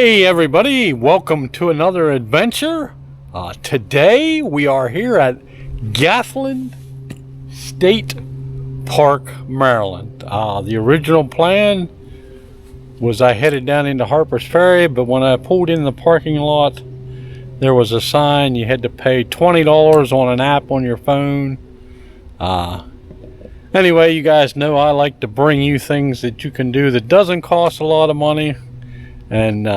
Hey everybody, welcome to another adventure. Today we are here at Gathland State Park, Maryland. The original plan was I headed down into Harper's Ferry, but when I pulled in the parking lot, there was a sign you had to pay $20 on an app on your phone. Anyway, you guys know I like to bring you things that you can do that doesn't cost a lot of money. And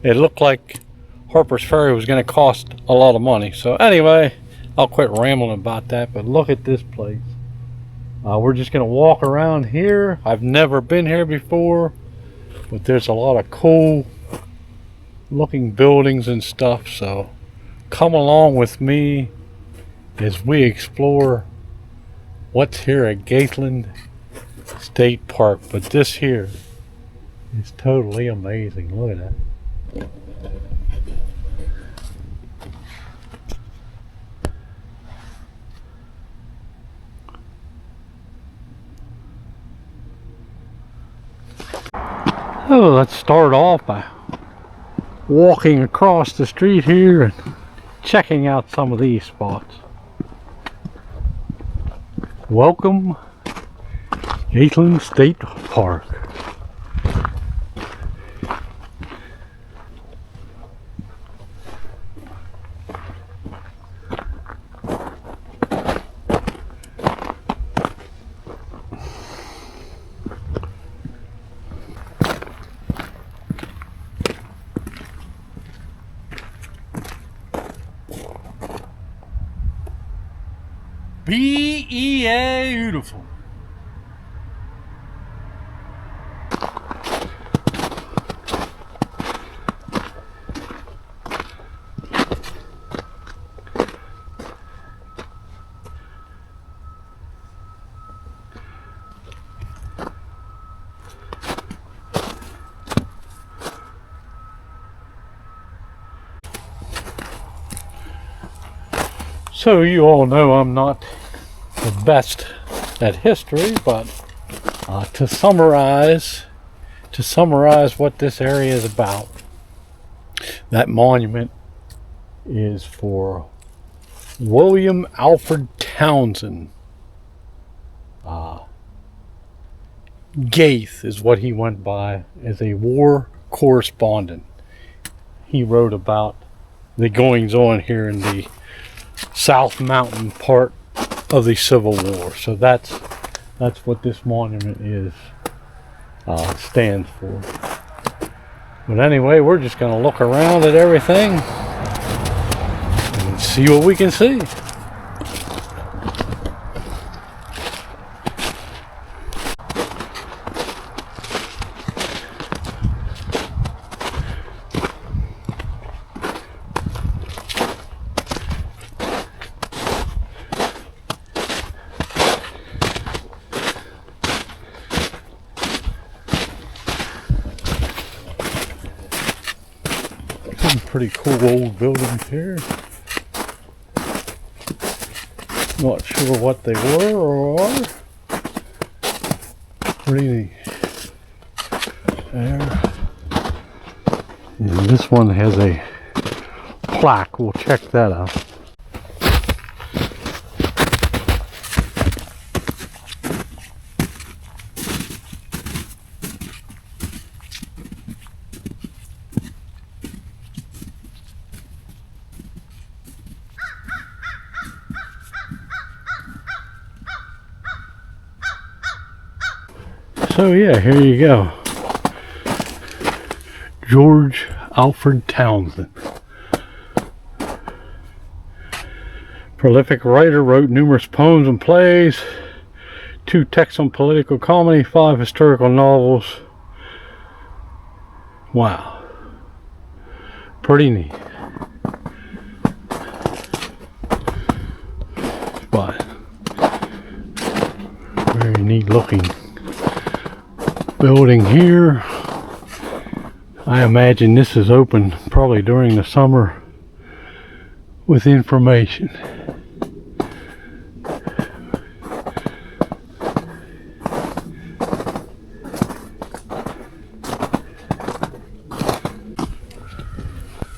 it looked like Harper's Ferry was going to cost a lot of money. So anyway, I'll quit rambling about that. But look at this place. We're just going to walk around here. I've never been here before, but there's a lot of cool looking buildings and stuff. So come along with me as we explore what's here at Gathland State Park. But this here, it's totally amazing. Look at that. Oh, let's start off by walking across the street here and checking out some of these spots. Welcome, Gathland State Park. Beautiful. So you all know I'm not the best at history, but to summarize what this area is about, that monument is for William Alfred Townsend. Gath is what he went by as a war correspondent. He wrote about the goings on here in the South Mountain part of the Civil War. So that's what this monument is stands for. But anyway, we're just going to look around at everything and see what we can see. Pretty cool old buildings here. Not sure what they were or are. Pretty neat. There. And this one has a plaque. We'll check that out. So yeah, here you go. George Alfred Townsend. Prolific writer, wrote numerous poems and plays, 2 texts on political comedy, 5 historical novels. Wow. Pretty neat. But very neat looking building here. I imagine this is open probably during the summer with information.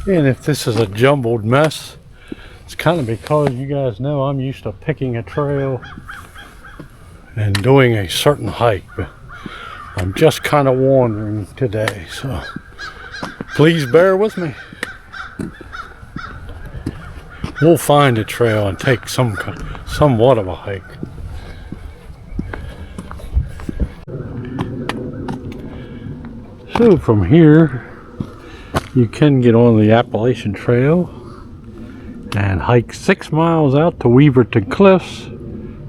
And if this is a jumbled mess, it's kind of because you guys know I'm used to picking a trail and doing a certain hike, but I'm just kind of wandering today, so please bear with me. We'll find a trail and take somewhat of a hike. So from here, you can get on the Appalachian Trail and hike 6 miles out to Weaverton Cliffs.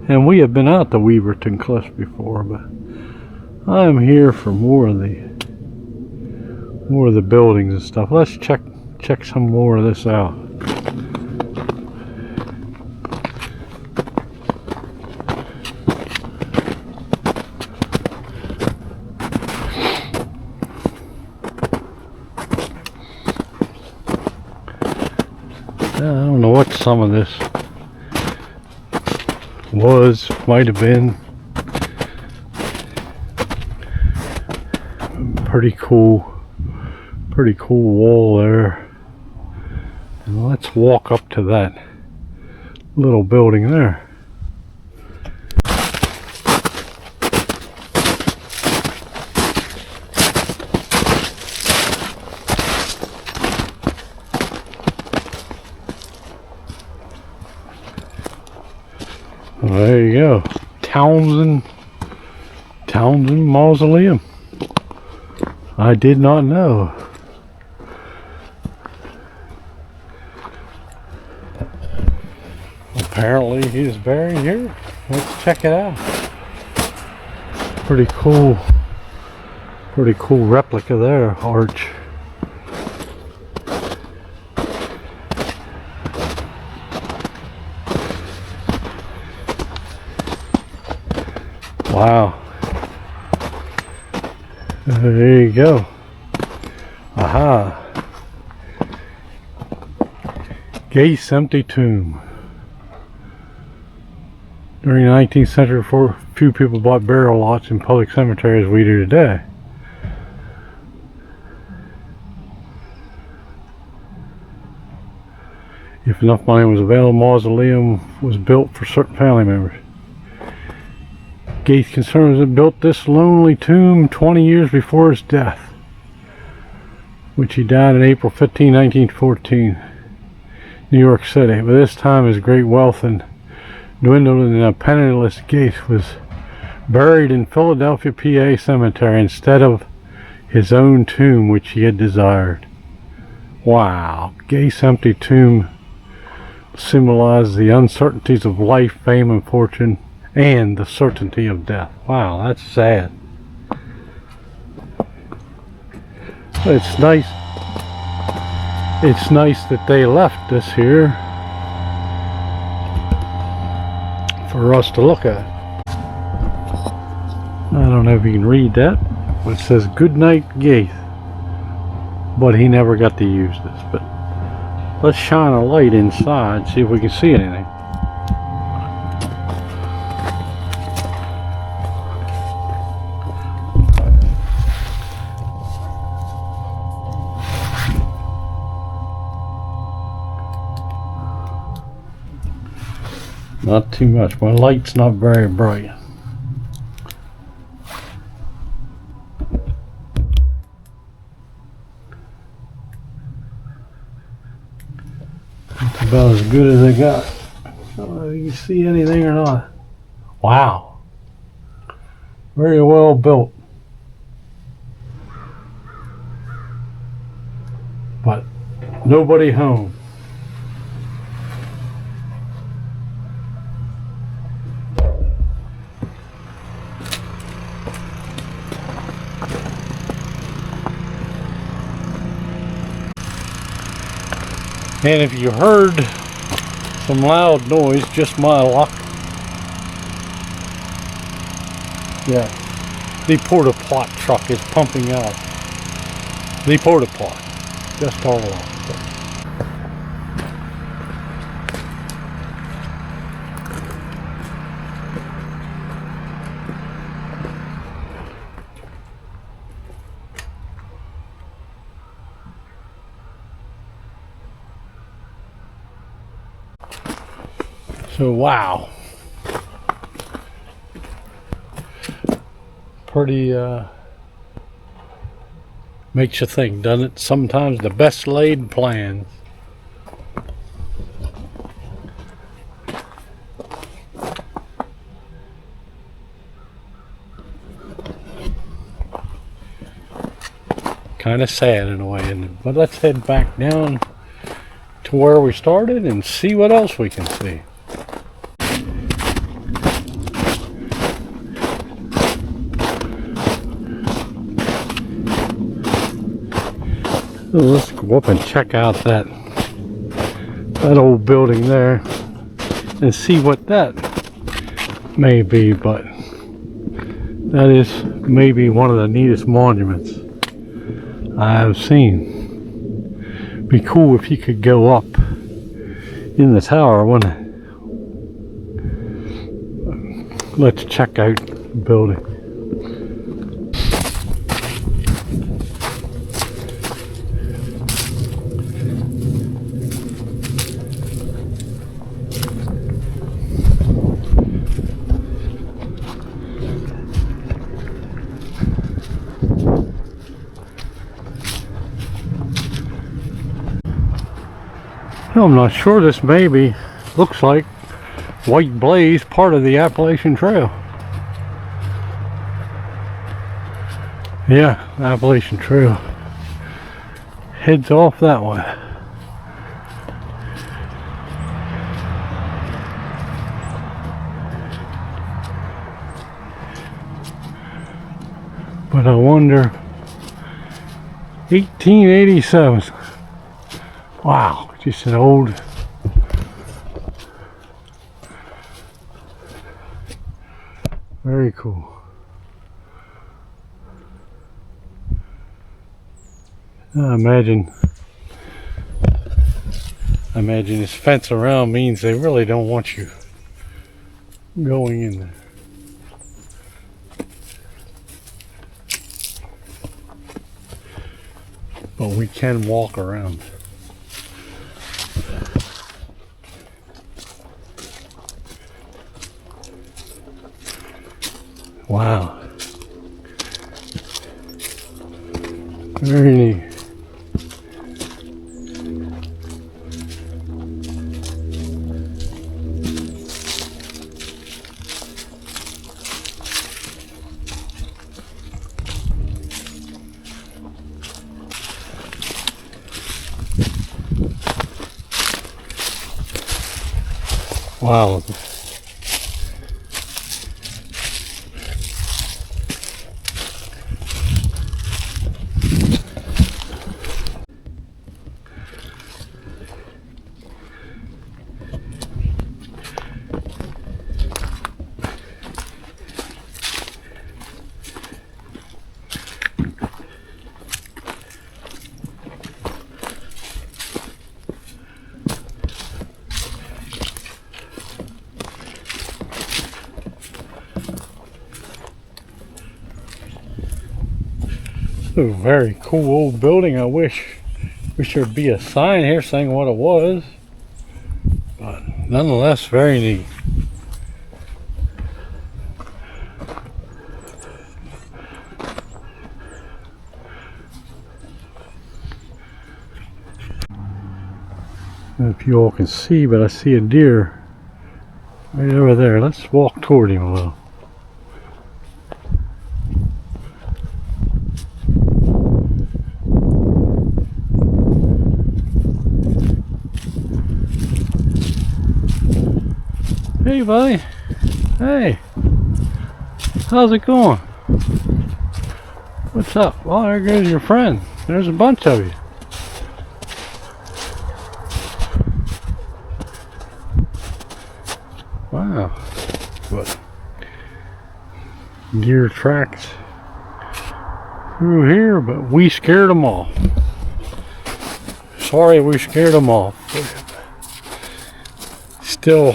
And we have been out to Weaverton Cliffs before, but I'm here for more of the buildings and stuff. Let's check some more of this out. I don't know what some of this might have been. Pretty cool wall there. And let's walk up to that little building there. There you go. Townsend Mausoleum. I did not know. Apparently he is buried here. Let's check it out. Pretty cool replica there, arch. Wow. There you go. Aha. Gath's empty tomb. During the 19th century, few people bought burial lots in public cemeteries as we do today. If enough money was available, a mausoleum was built for certain family members. Gath concerns had built this lonely tomb 20 years before his death, which he died on April 15, 1914, New York City. By this time, his great wealth and dwindled, and a penniless Gath was buried in Philadelphia, PA cemetery instead of his own tomb, which he had desired. Wow, Gath's empty tomb symbolizes the uncertainties of life, fame, and fortune, and the certainty of death. Wow, that's sad. It's nice that they left this here for us to look at. I don't know if you can read that, but it says "Good night, Gath," but he never got to use this. But let's shine a light inside, see if we can see anything. Not too much. My light's not very bright. It's about as good as I got. I don't know if you can see anything or not. Wow. Very well built. But nobody home. And if you heard some loud noise, just my luck. Yeah, the porta pot truck is pumping out. The porta pot, just all along. So wow, pretty makes you think, doesn't it? Sometimes the best laid plans. Kind of sad in a way, isn't it? But let's head back down to where we started and see what else we can see. Let's go up and check out that old building there and see what that may be, but that is maybe one of the neatest monuments I have seen. Be cool if you could go up in the tower, wouldn't it? Let's check out the building. I'm not sure. This maybe looks like White Blaze, part of the Appalachian Trail. Yeah, Appalachian Trail heads off that way. But I wonder, 1887. Wow. Just an old, very cool. I imagine this fence around means they really don't want you going in there. But we can walk around. Wow. Very neat. Wow. A very cool old building. I wish there'd be a sign here saying what it was, but nonetheless very neat. I don't know if you all can see, but I see a deer right over there. Let's walk toward him a little. Hey buddy, hey, how's it going? What's up? Oh, there goes your friend. There's a bunch of you. Wow, but deer tracks through here, but we scared them off. Sorry we scared them off. Still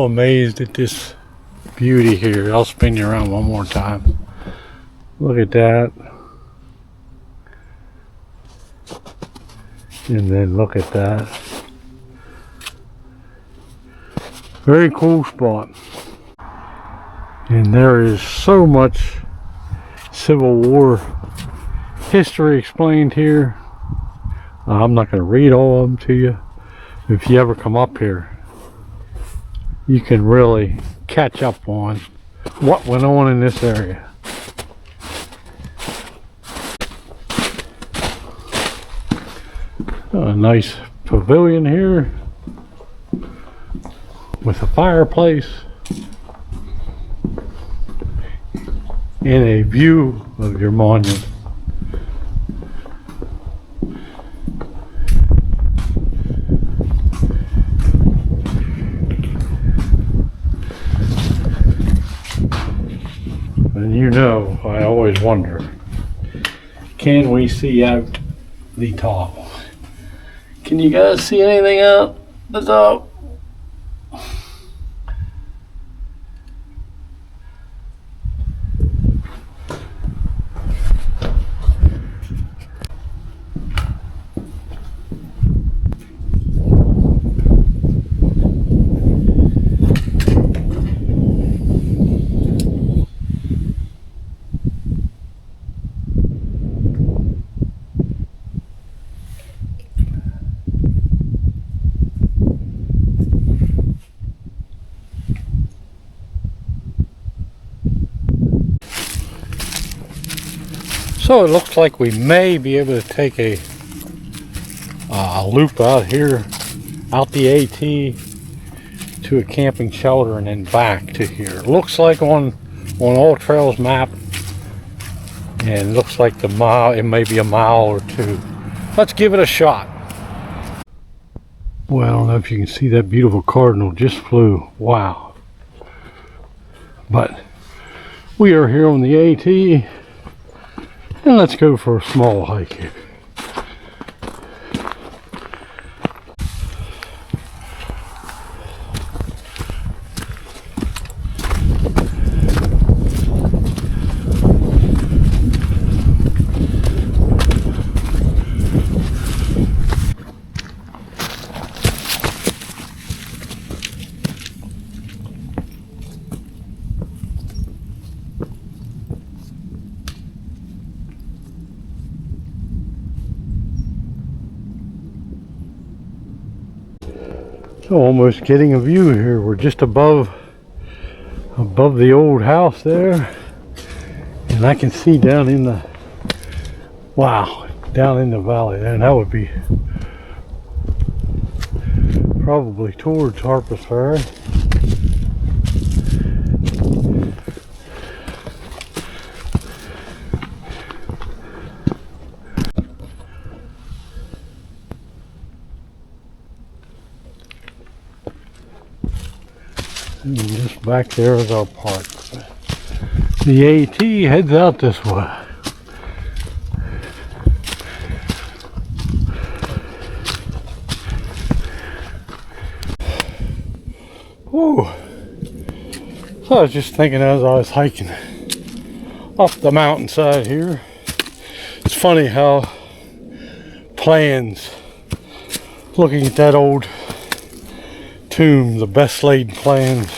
amazed at this beauty here. I'll spin you around one more time. Look at that. And then look at that. Very cool spot. And there is so much Civil War history explained here. I'm not going to read all of them to you. If you ever come up here, you can really catch up on what went on in this area. A nice pavilion here with a fireplace and a view of your monument. And you know, I always wonder, can we see out the top? Can you guys see anything out the top? So it looks like we may be able to take a loop out here, out the AT to a camping shelter and then back to here. Looks like on All Trails map, and looks like the mile, it may be a mile or two. Let's give it a shot. Well, I don't know if you can see that beautiful cardinal just flew. Wow. But we are here on the AT. And let's go for a small hike here. So almost getting a view here. We're just above the old house there, and I can see down in the down in the valley there, and that would be probably towards Harper's Ferry. And just back there is our park. The AT heads out this way. Whoa. So I was just thinking as I was hiking up the mountainside here, it's funny how plans, looking at that old tomb, the best laid plans,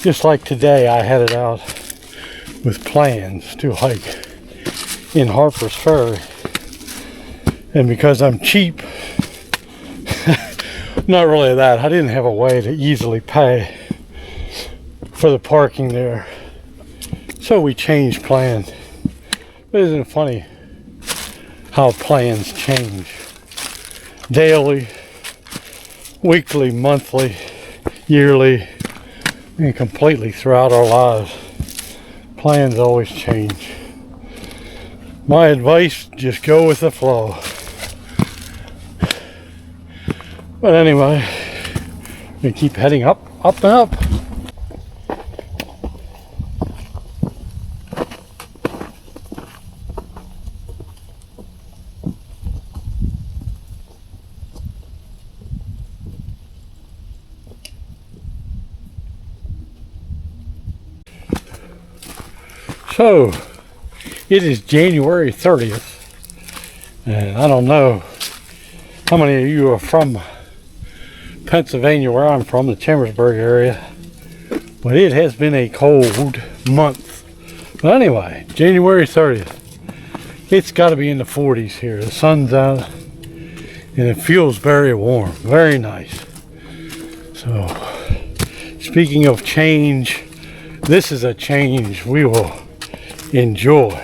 just like today I headed out with plans to hike in Harper's Ferry, and because I'm cheap, not really that, I didn't have a way to easily pay for the parking there, so we changed plans. But isn't it funny how plans change daily, weekly, monthly, yearly, and completely throughout our lives? Plans always change. My advice, just go with the flow. But anyway, we keep heading up, up and up. So, it is January 30th, and I don't know how many of you are from Pennsylvania, where I'm from, the Chambersburg area. But it has been a cold month. But anyway, January 30th. It's got to be in the 40s here. The sun's out and it feels very warm, very nice. So, speaking of change, this is a change we will enjoy.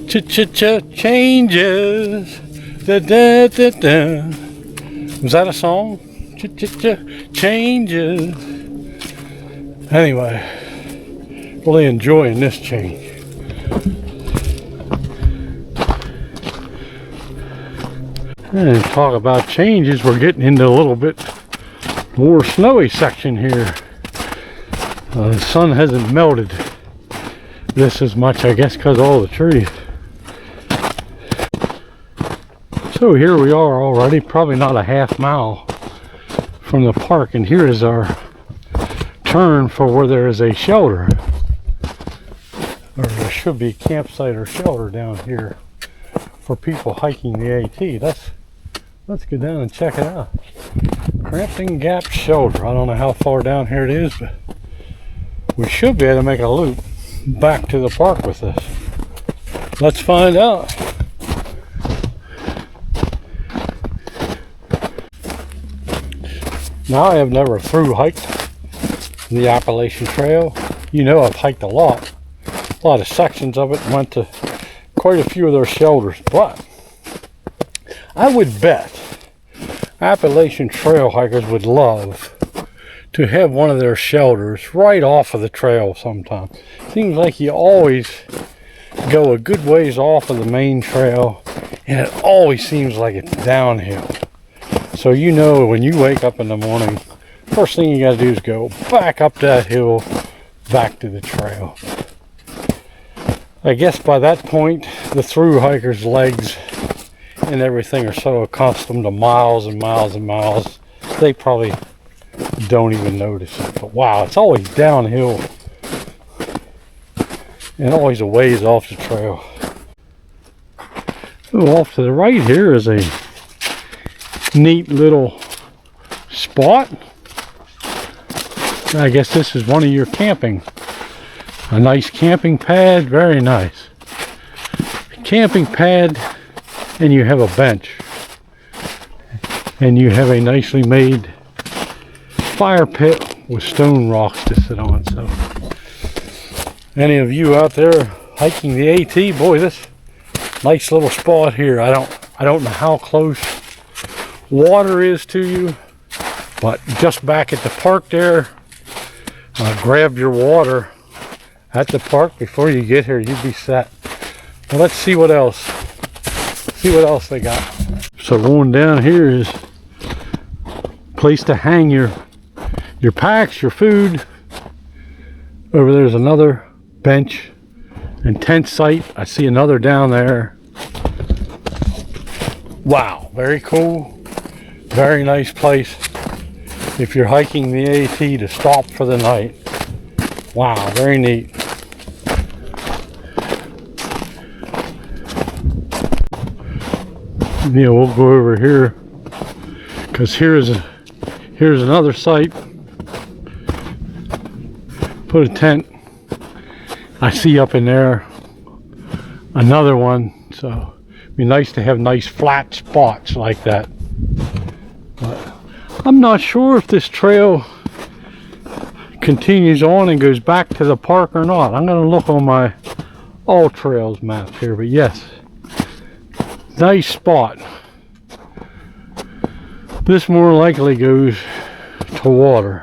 Changes. Da, da, da, da. Was that a song? Changes. Anyway, really enjoying this change. And talk about changes, we're getting into a little bit more snowy section here. The sun hasn't melted this as much, I guess, because of all the trees. So here we are already, probably not a half mile from the park, and here is our turn for where there is a shelter, or there should be a campsite or shelter down here for people hiking the AT. Let's go down and check it out. Crampton Gap shelter. I don't know how far down here it is, but we should be able to make a loop back to the park with this. Let's find out. Now, I have never through hiked the Appalachian Trail. You know, I've hiked a lot of sections of it, and went to quite a few of their shelters, but I would bet Appalachian Trail hikers would love to have one of their shelters right off of the trail sometime. Seems like you always go a good ways off of the main trail, and it always seems like it's downhill. So you know, when you wake up in the morning, first thing you got to do is go back up that hill, back to the trail. I guess by that point, the through hikers' legs and everything are so accustomed to miles and miles and miles, they probably don't even notice it. But wow, it's always downhill and always a ways off the trail. So off to the right here is a neat little spot. I guess this is one of your camping. A nice camping pad, very nice. A camping pad, and you have a bench. And you have a nicely made fire pit with stone rocks to sit on. So, any of you out there hiking the AT, boy, this nice little spot here. I don't know how close water is to you, but just back at the park there, grab your water at the park before you get here. You'd be set. Well, let's see what else. See what else they got. So going down here is a place to hang your packs, your food. Over there's another bench and tent site. I see another down there. Wow, very cool. Very nice place if you're hiking the AT to stop for the night. Wow, very neat. Yeah, we'll go over here because here's another site. Put a tent. I see up in there another one, so it'd be nice to have nice flat spots like that. But I'm not sure if this trail continues on and goes back to the park or not. I'm going to look on my All Trails map here, but yes, nice spot. This more likely goes to water.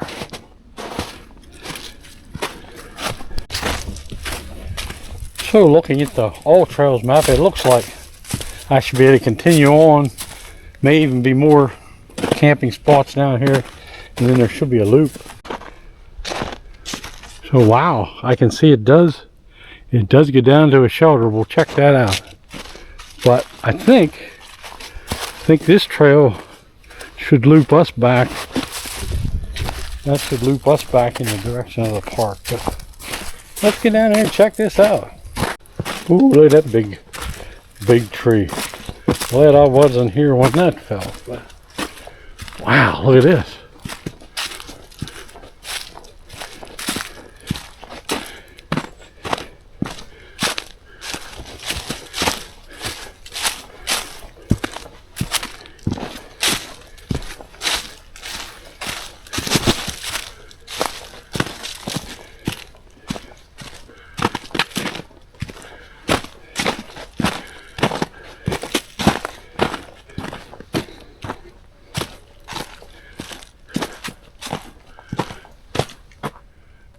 So looking at the All Trails map, it looks like I should be able to continue on. May even be more camping spots down here, and then there should be a loop. So wow, I can see it does get down to a shelter. We'll check that out. But I think this trail should loop us back. That should loop us back in the direction of the park. But let's get down here and check this out. Ooh, look at that big tree. Glad I wasn't here when that fell. But Wow, look at this.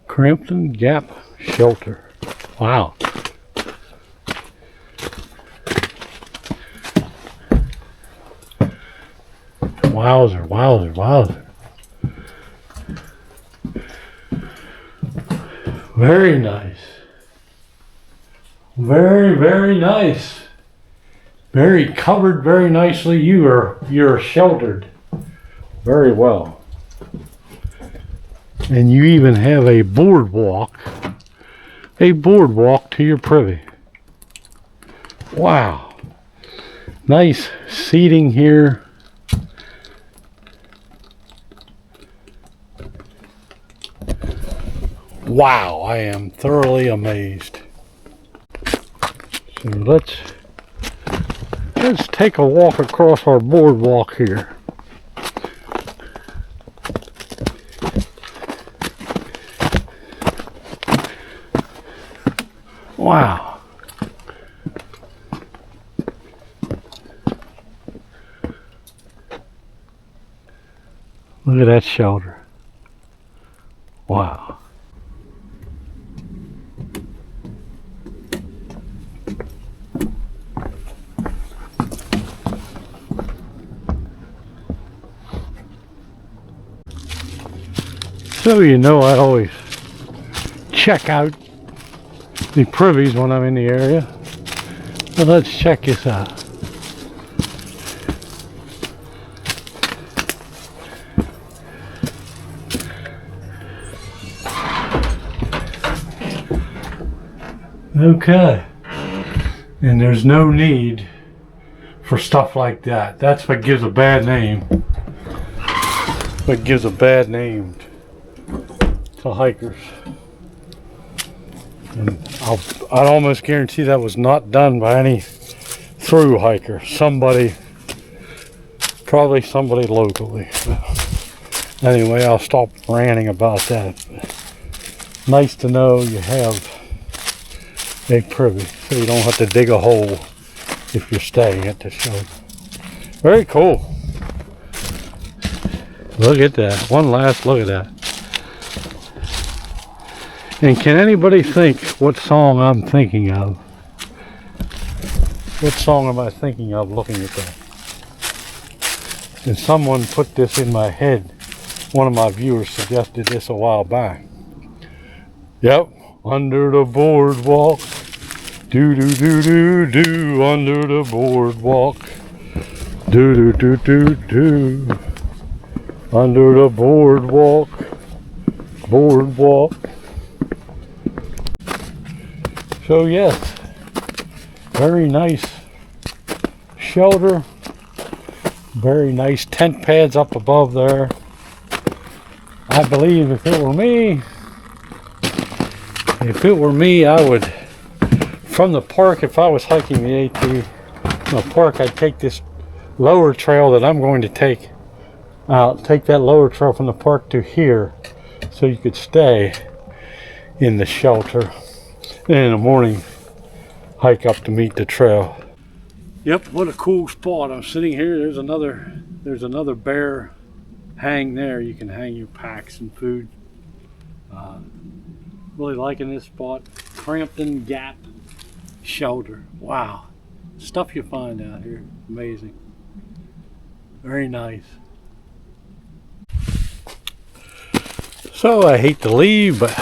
Crampton Gap shelter. Wow. Wowzer, wowzer, wowzer. Very nice. Very, very nice. Very covered very nicely. You're sheltered very well. And you even have a boardwalk to your privy. Wow. Nice seating here. Wow, I am thoroughly amazed. So let's take a walk across our boardwalk here. Wow. Look at that shelter. Wow. So you know I always check out the privies when I'm in the area. But let's check this out. Okay. And there's no need for stuff like that. That's what gives a bad name. What gives a bad name to hikers. And I'd almost guarantee that was not done by any through hiker. Probably somebody locally. Anyway, I'll stop ranting about that. Nice to know you have a privy, so you don't have to dig a hole if you're staying at the shelter. Very cool. Look at that. One last look at that. And can anybody think what song I'm thinking of? What song am I thinking of looking at that? And someone put this in my head. One of my viewers suggested this a while back. Yep, under the boardwalk. Do do do do do, under the boardwalk. Do do do do do. Under the boardwalk. Boardwalk. So yes, very nice shelter, very nice tent pads up above there. I believe if it were me, I would, from the park, if I was hiking the AT, from the park, I'd take this lower trail that I'm going to take out, take that lower trail from the park to here, so you could stay in the shelter. And in the morning, hike up to meet the trail. Yep, what a cool spot. I'm sitting here. There's another bear hang there. You can hang your packs and food. Really liking this spot. Crampton Gap shelter. Wow, stuff you find out here. Amazing. Very nice. So I hate to leave, but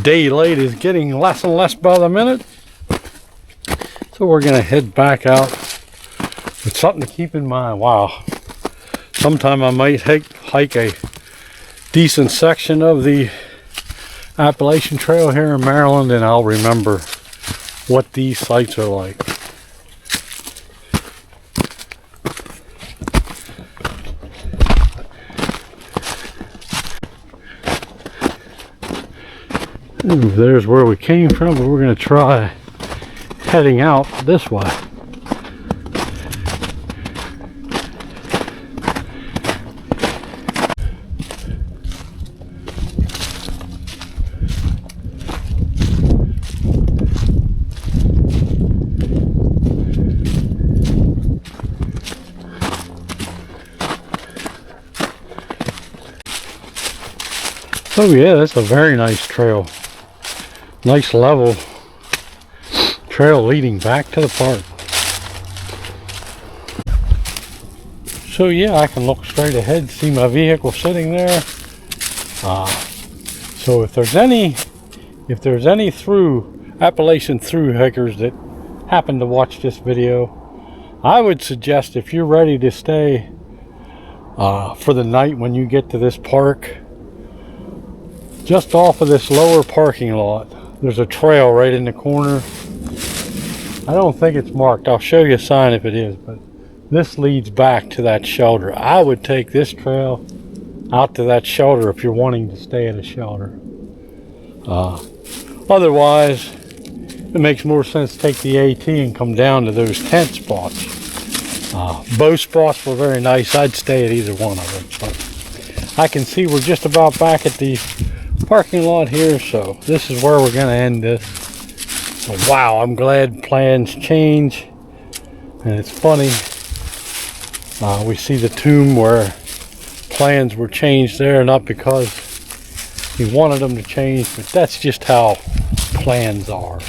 daylight is getting less and less by the minute. So we're going to head back out with something to keep in mind. Wow. Sometime I might hike a decent section of the Appalachian Trail here in Maryland, and I'll remember what these sites are like. Ooh, there's where we came from, but we're going to try heading out this way. Oh yeah, that's a very nice trail. Nice level trail leading back to the park. So yeah, I can look straight ahead, see my vehicle sitting there. So if there's any through Appalachian through hikers that happen to watch this video, I would suggest if you're ready to stay for the night when you get to this park, just off of this lower parking lot, there's a trail right in the corner. I don't think it's marked. I'll show you a sign if it is, but this leads back to that shelter. I would take this trail out to that shelter if you're wanting to stay at a shelter. Otherwise, it makes more sense to take the AT and come down to those tent spots. Both spots were very nice. I'd stay at either one of them. But I can see we're just about back at the parking lot here, so this is where we're going to end this. So, wow, I'm glad plans change, and it's funny, we see the tomb where plans were changed there, not because he wanted them to change, but that's just how plans are.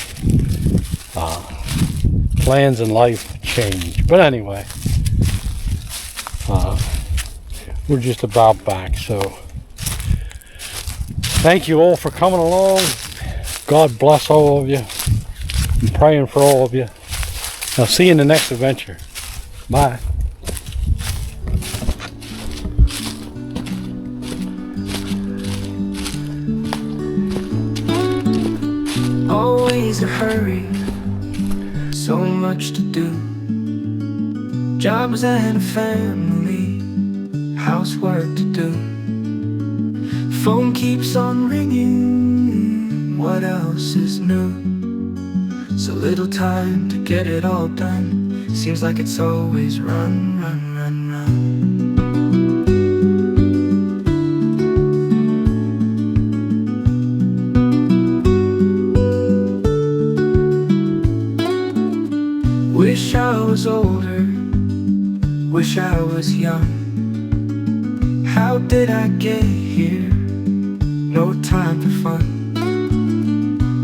Plans in life change. But anyway, we're just about back, so thank you all for coming along. God bless all of you. I'm praying for all of you. I'll see you in the next adventure. Bye. Always a hurry, so much to do. Jobs and a family, housework to do. Phone keeps on ringing, what else is new? So little time to get it all done. Seems like it's always run, run, run, run. Wish I was older, wish I was young. How did I get here? No time for fun.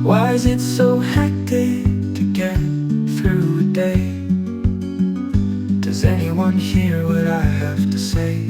Why is it so hectic to get through a day? Does anyone hear what I have to say?